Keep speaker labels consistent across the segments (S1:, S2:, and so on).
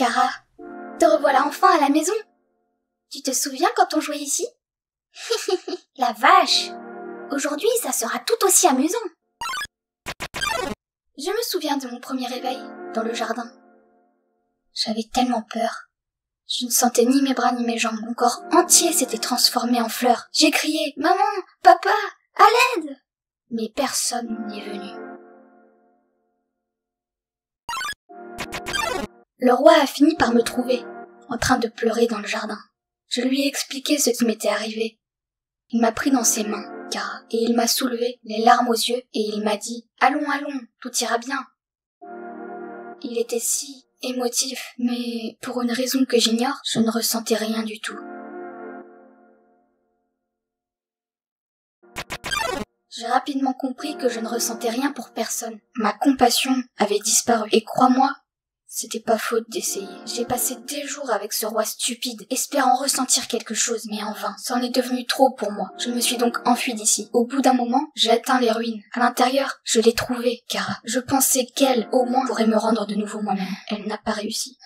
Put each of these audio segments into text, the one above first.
S1: Kara, te revoilà enfin à la maison. Tu te souviens quand on jouait ici? La vache! Aujourd'hui, ça sera tout aussi amusant. Je me souviens de mon premier réveil, dans le jardin. J'avais tellement peur. Je ne sentais ni mes bras ni mes jambes. Mon corps entier s'était transformé en fleurs. J'ai crié « Maman! Papa! À l'aide !» Mais personne n'est venu. Le roi a fini par me trouver, en train de pleurer dans le jardin. Je lui ai expliqué ce qui m'était arrivé. Il m'a pris dans ses mains, Kara, et il m'a soulevé, les larmes aux yeux, et il m'a dit « Allons, allons, tout ira bien ». Il était si émotif, mais pour une raison que j'ignore, je ne ressentais rien du tout. J'ai rapidement compris que je ne ressentais rien pour personne. Ma compassion avait disparu, et crois-moi, c'était pas faute d'essayer. J'ai passé des jours avec ce roi stupide, espérant ressentir quelque chose, mais en vain. C'en est devenu trop pour moi. Je me suis donc enfuie d'ici. Au bout d'un moment, j'ai atteint les ruines. À l'intérieur, je l'ai trouvée, Kara. Je pensais qu'elle, au moins, pourrait me rendre de nouveau moi-même. Elle n'a pas réussi.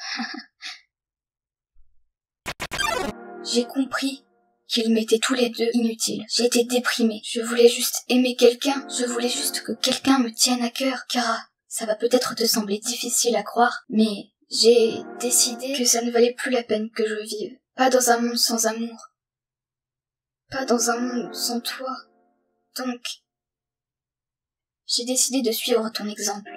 S1: J'ai compris qu'ils m'étaient tous les deux inutiles. J'étais déprimée. Je voulais juste aimer quelqu'un. Je voulais juste que quelqu'un me tienne à cœur, Kara. Ça va peut-être te sembler difficile à croire, mais j'ai décidé que ça ne valait plus la peine que je vive. Pas dans un monde sans amour. Pas dans un monde sans toi. Donc, j'ai décidé de suivre ton exemple.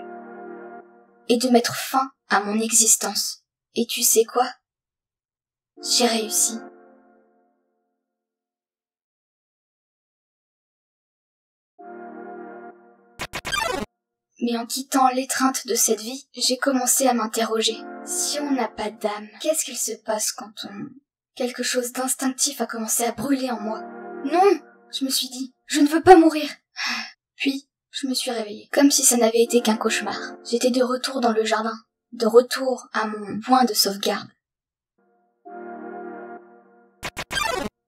S1: Et de mettre fin à mon existence. Et tu sais quoi? J'ai réussi. Mais en quittant l'étreinte de cette vie, j'ai commencé à m'interroger. Si on n'a pas d'âme, qu'est-ce qu'il se passe quand on... Quelque chose d'instinctif a commencé à brûler en moi. Non, je me suis dit, je ne veux pas mourir. Puis, je me suis réveillée, comme si ça n'avait été qu'un cauchemar. J'étais de retour dans le jardin, de retour à mon point de sauvegarde.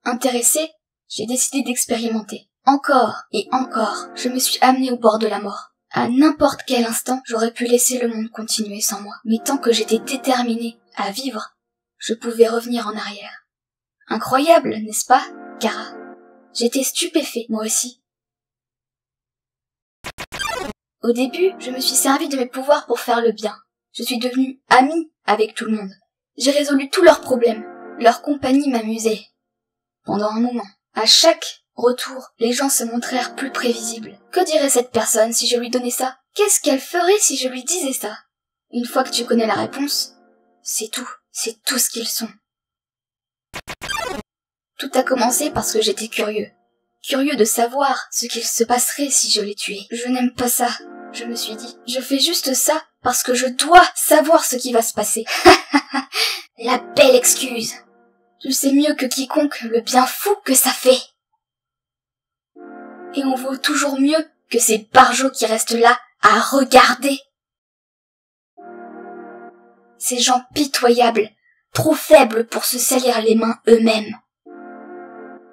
S1: Intéressée, j'ai décidé d'expérimenter. Encore et encore, je me suis amenée au bord de la mort. À n'importe quel instant, j'aurais pu laisser le monde continuer sans moi. Mais tant que j'étais déterminée à vivre, je pouvais revenir en arrière. Incroyable, n'est-ce pas, Kara? J'étais stupéfait, moi aussi. Au début, je me suis servi de mes pouvoirs pour faire le bien. Je suis devenue amie avec tout le monde. J'ai résolu tous leurs problèmes. Leur compagnie m'amusait. Pendant un moment, à chaque retour, les gens se montrèrent plus prévisibles. Que dirait cette personne si je lui donnais ça? Qu'est-ce qu'elle ferait si je lui disais ça? Une fois que tu connais la réponse, c'est tout ce qu'ils sont. Tout a commencé parce que j'étais curieux. Curieux de savoir ce qu'il se passerait si je les tuais. Je n'aime pas ça, je me suis dit. Je fais juste ça parce que je dois savoir ce qui va se passer. La belle excuse. Tu sais mieux que quiconque le bien fou que ça fait. Et on vaut toujours mieux que ces barjots qui restent là à regarder. Ces gens pitoyables, trop faibles pour se salir les mains eux-mêmes.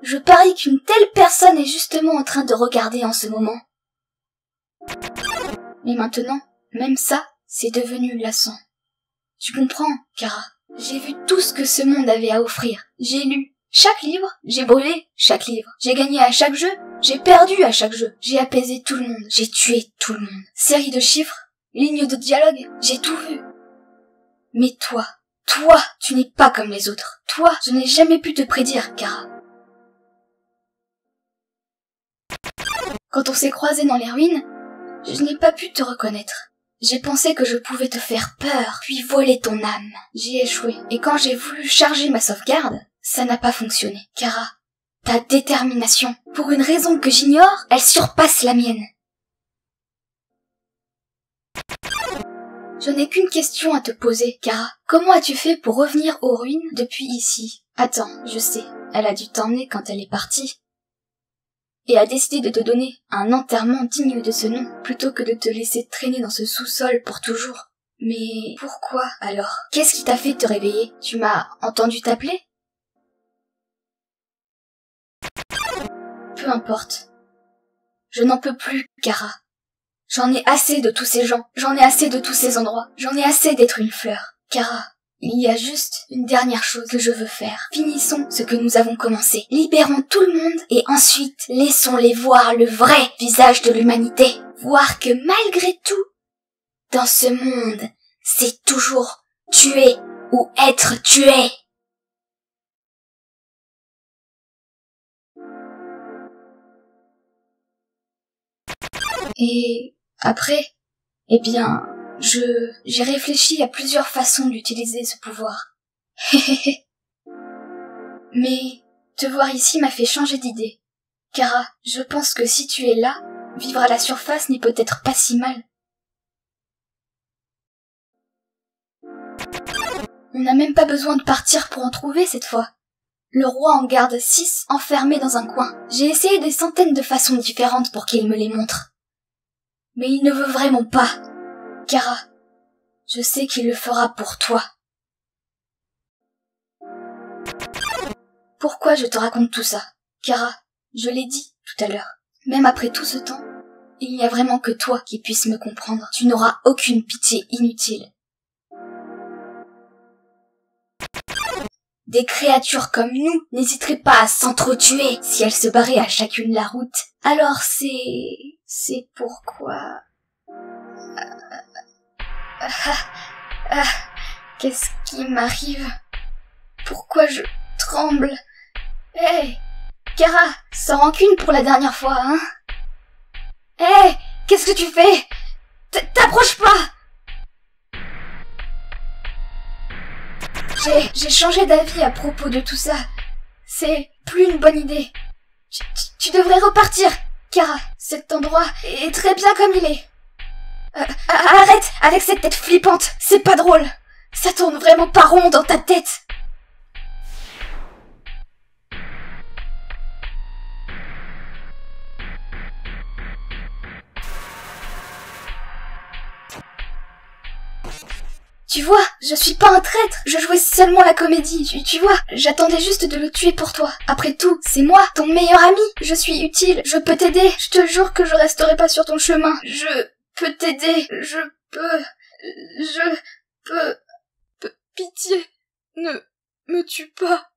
S1: Je parie qu'une telle personne est justement en train de regarder en ce moment. Mais maintenant, même ça, c'est devenu lassant. Tu comprends, Kara? J'ai vu tout ce que ce monde avait à offrir. J'ai lu chaque livre, j'ai brûlé chaque livre. J'ai gagné à chaque jeu, j'ai perdu à chaque jeu. J'ai apaisé tout le monde, j'ai tué tout le monde. Série de chiffres, lignes de dialogue, j'ai tout vu. Mais toi, tu n'es pas comme les autres. Toi, je n'ai jamais pu te prédire, Kara. Quand on s'est croisés dans les ruines, je n'ai pas pu te reconnaître. J'ai pensé que je pouvais te faire peur, puis voler ton âme. J'ai échoué, et quand j'ai voulu charger ma sauvegarde, ça n'a pas fonctionné. Kara, ta détermination, pour une raison que j'ignore, elle surpasse la mienne. Je n'ai qu'une question à te poser, Kara. Comment as-tu fait pour revenir aux ruines depuis ici? Attends, je sais, elle a dû t'emmener quand elle est partie. Et a décidé de te donner un enterrement digne de ce nom, plutôt que de te laisser traîner dans ce sous-sol pour toujours. Mais pourquoi alors? Qu'est-ce qui t'a fait te réveiller? Tu m'as entendu t'appeler? Peu importe. Je n'en peux plus, Kara. J'en ai assez de tous ces gens, j'en ai assez de tous ces endroits, j'en ai assez d'être une fleur. Kara, Il y a juste une dernière chose que je veux faire. Finissons ce que nous avons commencé. Libérons tout le monde et ensuite laissons-les voir le vrai visage de l'humanité. Voir que malgré tout, dans ce monde, c'est toujours tuer ou être tué. Et après, eh bien, j'ai réfléchi à plusieurs façons d'utiliser ce pouvoir. Mais te voir ici m'a fait changer d'idée. Kara, je pense que si tu es là, vivre à la surface n'est peut-être pas si mal. On n'a même pas besoin de partir pour en trouver cette fois. Le roi en garde 6 enfermés dans un coin. J'ai essayé des centaines de façons différentes pour qu'il me les montre. Mais il ne veut vraiment pas. Kara, je sais qu'il le fera pour toi. Pourquoi je te raconte tout ça? Kara, je l'ai dit tout à l'heure. Même après tout ce temps, il n'y a vraiment que toi qui puisses me comprendre. Tu n'auras aucune pitié inutile. Des créatures comme nous n'hésiteraient pas à s'entretuer si elles se barraient à chacune la route. Alors c'est pourquoi... Qu'est-ce qui m'arrive? Pourquoi je tremble? Hé, Kara, sans rancune pour la dernière fois, hein? Hé, qu'est-ce que tu fais? T'approches pas! J'ai changé d'avis à propos de tout ça. C'est plus une bonne idée. Tu devrais repartir, Kara. Cet endroit est très bien comme il est. Arrête avec cette tête flippante, c'est pas drôle. Ça tourne vraiment pas rond dans ta tête. Tu vois, je suis pas un traître, je jouais seulement la comédie, tu vois, j'attendais juste de le tuer pour toi. Après tout, c'est moi, ton meilleur ami, je suis utile, je peux t'aider, je te jure que je resterai pas sur ton chemin, je peux t'aider, je peux... Pitié, ne me tue pas.